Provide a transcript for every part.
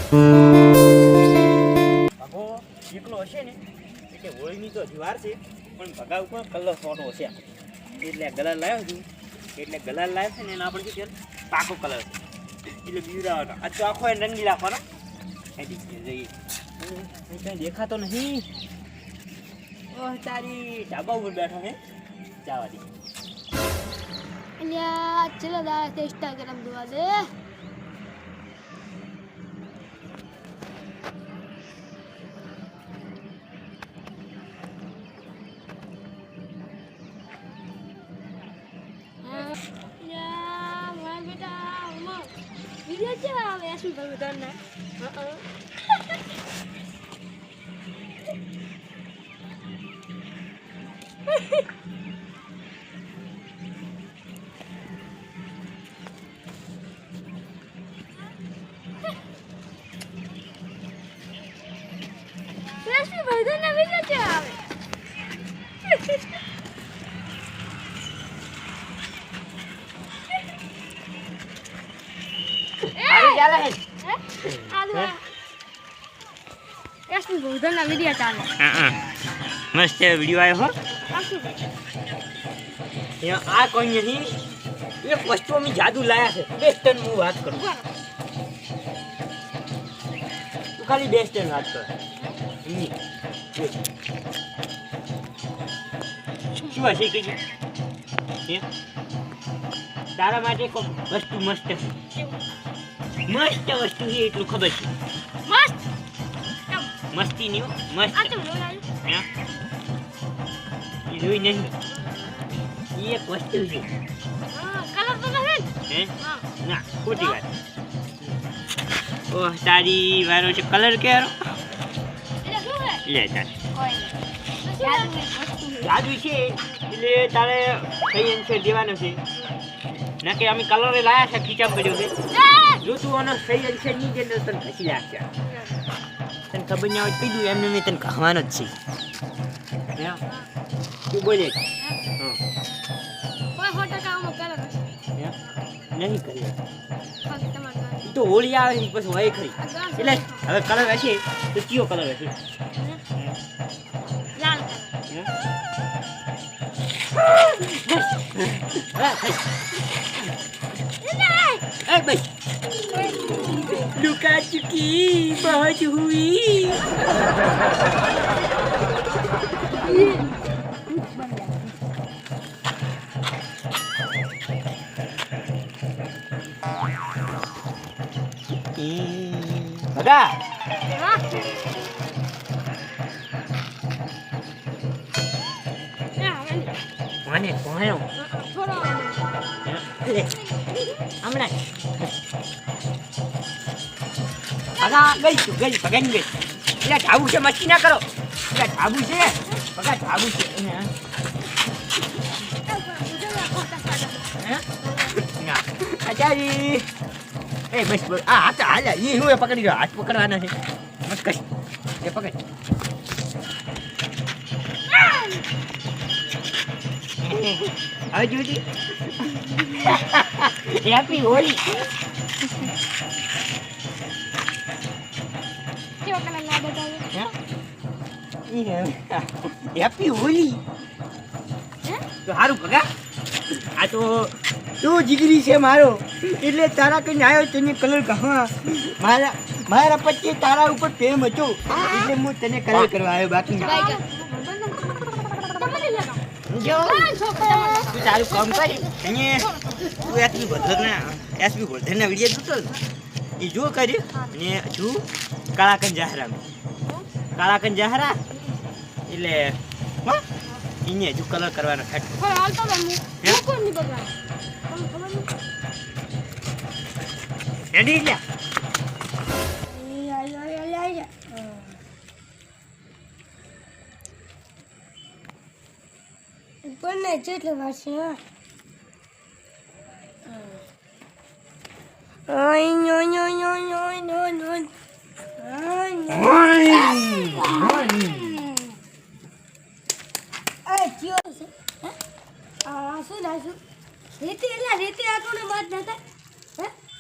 ભગો એકલો હશે ને એટલે હોળીની તો જુવાર છે પણ ભગા ઉપર કલર છોટો છે એટલે ગલાલ લાવ્યો છું એટલે ગલાલ લાવ્યો છે ને એના આપણે શું છે પાકો કલર છે એટલે બીવડાવવાનો આ તો આખો એને રંગી નાખવાનો એથી જઈએ કંઈ દેખાતો નહીં ઓહ તારી ઢાબા ઉપર બેઠો હે જવા દે અલ્યા ચલો દાડા ઇન્સ્ટાગ્રામ જોવા દે વિડિયો કેવા આવે એસી ભાઈ તને એસી ભાઈ તને વિડિયો કેવા આવે ચાલે હે એસી ભાઈ તને વિડિયો ચાલે મસ્ત વિડિયો આવ્યો હો આ કોઈ નહીં એક વસ્તુ અમે જાદુ લાયા છે બેસ્ટન હું વાત કરું તું ખાલી બેસ્ટન વાત કર શું હશે કે તારા માટે કોઈ વસ્તુ મસ્ત છે મસ્ત વસ્તુ છે એટલું ખબર છે મસ્ત મસ્તી નહીં મસ્ત આ તો બોલાય એ જોઈ નહીં એક વસ્તુ છે કલર તો નથી હે ના ખોટી વાત ઓહ તારી વારો છે કલર કેરો એટલે શું હે લે તાર કોઈ જાદુ છે એટલે તારે કઈ અંશે દેવાનું છે ના કે અમે કલર લાયા છે ખીચા પડ્યો છે જો તું આનો સહી અંશે નહીં દે તો તને ખસી લાગશે તને ખબર નહીં આવે કીધું એમને મેં તને કહેવાનો જ છે તું બોલે કોઈ હોટલ કામ કરે નહીં કરીએ બાકી તમારે તો હોળી આવે ને પછી હોય ખરી એટલે હવે કલર હશે તો કયો કલર હશે લાલ लुका चुकी बहुत हुई बगा કોને કોનો થોડો લે હમણાં બગા ગઈ તું ગઈ પગન ગઈ એટલે ઢાબુ છે મસ્તી ના કરો એટલે ઢાબુ છે બગા ઢાબુ છે ના આચારી એ બસ આ હાથ હાલ એ હું એ પકડી રહ્યો હાથ પકડવાના છે મત કઈ એ પકડ હવે જોજી હેપી હોલી કેવો કલર ના બતાવ્યો હેપી હોલી હે તો સારું પગા આ તો તું જીગરી છે મારો એટલે તારા કઈ આવ્યો તને કલર કહા મારા પછી તારા ઉપર પ્રેમ હતો એટલે હું તને કલર કરવા આવ્યો બાકી જો તું તારું કામ કરી અહીંયા તું એસપી ગોધરના વિડીયો જોતો ને એ જો કર્યું અને જો કાળાકન જાહરા એટલે હા એને હજુ કલર કરવાનો ખાટ કોઈ હાલતો તો હું કોણ ની બગાડ તમને ખબર નહીં રેડી લ્યા પણ નહીં જેટલે વાસી હા રીતિ એટલે રીતિ આપણને મત નતા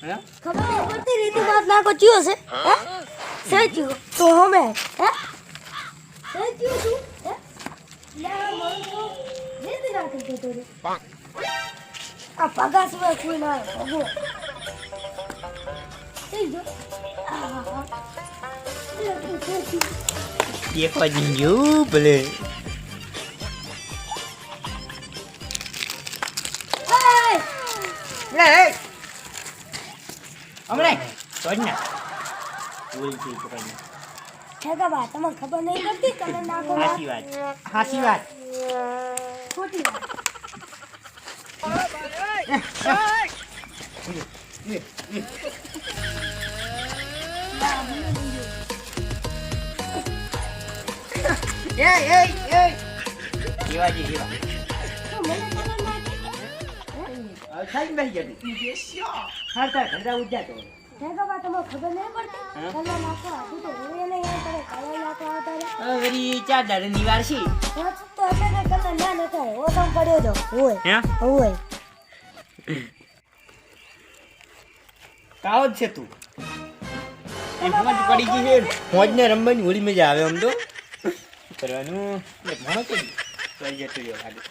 હે ખબર પડતી રીતિ મત નાખો ચિયો છે હે સચ્યું તો હમે હે સચ્યું તું હે લા મને જીત ના કરતો તો આ પગા સિવાય કોઈ ના ભગો થઈ જો એક વાજી ગયું ભલે હમણાં સોજ ના બોલ છે પકડી ઠેકા બા તમને ખબર નહીં પડતી કલર નાખો હાસી વાત ખોટી વાત એવાજી એવા તો મને કલર નાખી ખાઈ બેસી જતી હા તાર ઘંટા ઉજાતો ઠેકા બા તમને ખબર નહીં પડતી કલર નાખો આટલું તો હું એને યાર કરે કલર નાખો આવતા રે વરી ચાર દાડાની વાર છે તો એટલે કલર ના નખાય ઓ કામ પડ્યો તો હોય હે હોય કાવ જ છે તું એમ સમજ પડી ગઈ છે મોજ ને રમવાની હોળી મજા આવે આમ તો કરવાનું ઘણો કરી કરી જતો રહ્યો લાગે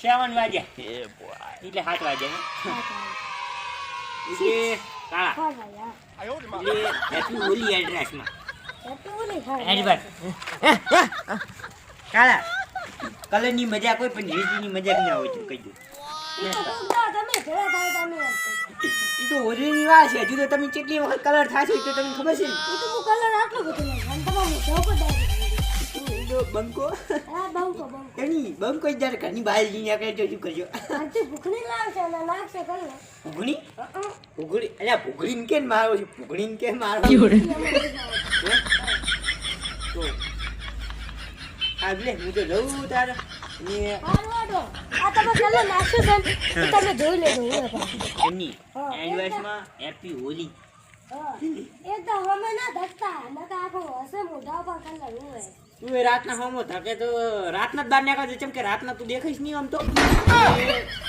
7 વાગ્યા એટલે 7 વાગ્યા એટલે કાળા એટલે હેપી હોલી એડ્રેસમાં એડ્રેસ કાળા કલરની મજા કોઈ પણ રીતિની મજા ના હોય તું કહી દઉં એ તો હોળીની વાત છે હજુ તો તમે કેટલી વખત કલર થાશે તો તમને ખબર છે ને તો બંકો એની બંકો જ્યારે ઘરની બહાર જઈને આપણે તો શું કરજો ભૂગણી ભૂગણી અલ્યા ભૂગણીને કેમ મારો છે ભૂગણીને કેમ મારો હા લે હું તો જઉં તારે એમની એડવાઇસમાં હેપી હોલી તું એ રાતના હોમો થકે તો રાતના જ બહાર નીકળજો ચમ કે રાતના તું દેખાઈશ નહીં આમ તો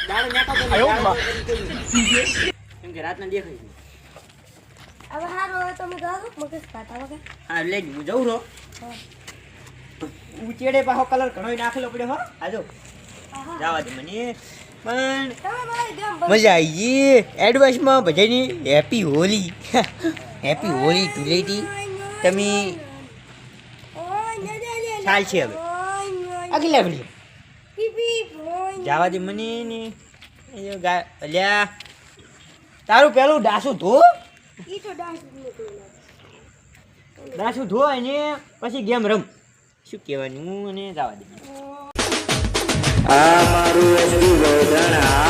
દાડો નીકળતો કેમ કે રાતના દેખાઈશ નહીં હા લે હું જઉં રહો ઉચેડે પાછો કલર ઘણો નાખેલો પડ્યો હો આજો જવા દે મને પણ મજા આવી ગઈ એડવાઇસમાં બધાની હેપી હોલી હેપી હોલી ધૂળેટી તમે ચાલ છે હવે આગળ આગળ જવા દે મને ને અલ્યા તારું પેલું ડાસું ધો ડાસું ધો અને પછી ગેમ રમ શું કહેવાનું અને જવા દે આ મારું